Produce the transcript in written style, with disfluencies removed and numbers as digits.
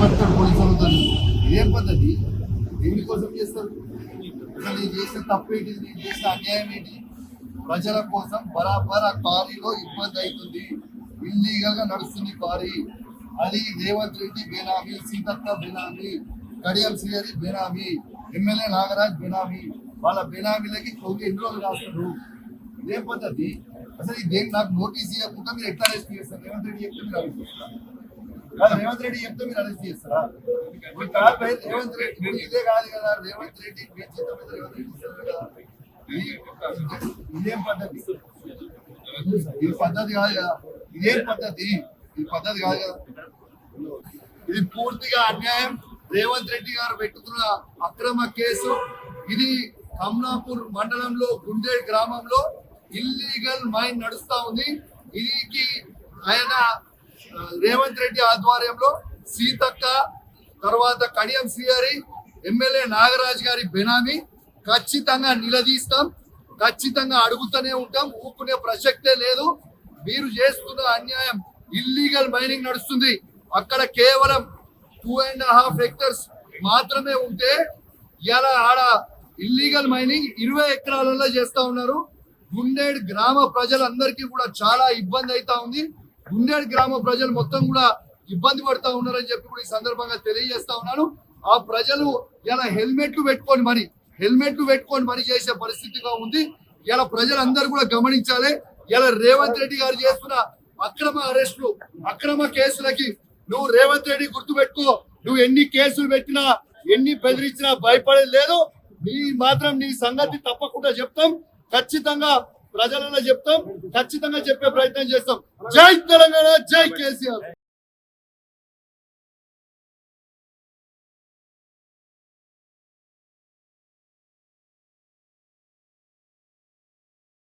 మాట్లాడతాడు పోలీసులతో. ఇదేం పద్ధతి? దేనికోసం చేస్తారు? అసలు నేను చేసిన తప్పేంటి, నేను చేసిన అన్యాయం ఏంటి? ప్రజల కోసం బరాబర్ ఆ క్వారీలో ఇబ్బంది అవుతుంది, ఇల్లీగల్ గా నడుస్తుంది క్వారీ. అది రేవంత్ రెడ్డి బేనామీ, సీతక్క బేనామీ, కడియం శ్రీహరి బేనామీ, ఎమ్మెల్యే నాగరాజ్ బేనామీ. వాళ్ళ బేనామీలకి కొద్ది ఎన్ని రోజులు రాస్తారు? ఇదేం పద్ధతి? అసలు ఇదేం నాకు నోటీస్ ఇవ్వకుండా మీరు ఎట్లా అరెస్ట్ చేస్తారు? రేవంత్ రెడ్డి చెప్తే మీరు అరెస్ట్ చేస్తారా? రేవంత్ రెడ్డి చెప్తే మీరు అరెస్ట్ చేస్తారా? రేవంత్ రెడ్డి ఇదే కాదు కదా, రేవంత్ రెడ్డి రేవంత్ రెడ్డి కదా. ఇదేం పద్ధతి? ఇది పద్ధతి కాదు కదా. ఇదేం పద్ధతి? ఇది పద్ధతి కాదు కదా. ఇది పూర్తిగా అన్యాయం. రేవంత్ రెడ్డి గారు పెట్టుకున్న అక్రమ కేసు ఇది. కమ్నాపూర్ మండలంలో గుండేడ్ గ్రామంలో ఇల్లీగల్ మైన్ నడుస్తా ఉంది. ఇది ఆయన రేవంత్ రెడ్డి ఆధ్వర్యంలో సీతక్క, తర్వాత కడియం శ్రీహరి, ఎమ్మెల్యే నాగరాజ్ గారి బెనామీ. ఖచ్చితంగా నిలదీస్తాం, ఖచ్చితంగా అడుగుతూనే ఉంటాం, ఊరుకునే ప్రసక్తే లేదు. మీరు చేస్తున్న అన్యాయం. ఇల్లీగల్ మైనింగ్ నడుస్తుంది అక్కడ. కేవలం 2.5 హెక్టర్స్ మాత్రమే ఉంటే ఇలా ఆడ ఇల్లీగల్ మైనింగ్ 20 ఎకరాలలో చేస్తా ఉన్నారు. గుండేడ్ గ్రామ ప్రజలందరికీ కూడా చాలా ఇబ్బంది అవుతా ఉంది. గుండేడ్ గ్రామ ప్రజలు మొత్తం కూడా ఇబ్బంది పడతా ఉన్నారని చెప్పి కూడా ఈ సందర్భంగా తెలియజేస్తా ఉన్నాను. ఆ ప్రజలు ఇలా హెల్మెట్లు పెట్టుకొని మరి చేసే పరిస్థితిగా ఉంది. ఇలా ప్రజలందరూ కూడా గమనించాలి. ఇలా రేవంత్ రెడ్డి గారు చేస్తున్న అక్రమ అరెస్టులు, అక్రమ కేసులకి నువ్వు రేవంత్ రెడ్డి గుర్తుపెట్టుకో. నువ్వు ఎన్ని కేసులు పెట్టినా, ఎన్ని బెదిరించినా భయపడేది లేదు. నీ సంగతి తప్పకుండా చెప్తాం, ఖచ్చితంగా ప్రజలలో చెప్తాం, ఖచ్చితంగా చెప్పే ప్రయత్నం చేస్తాం. జై తెలంగాణ, జై కేసీఆర్.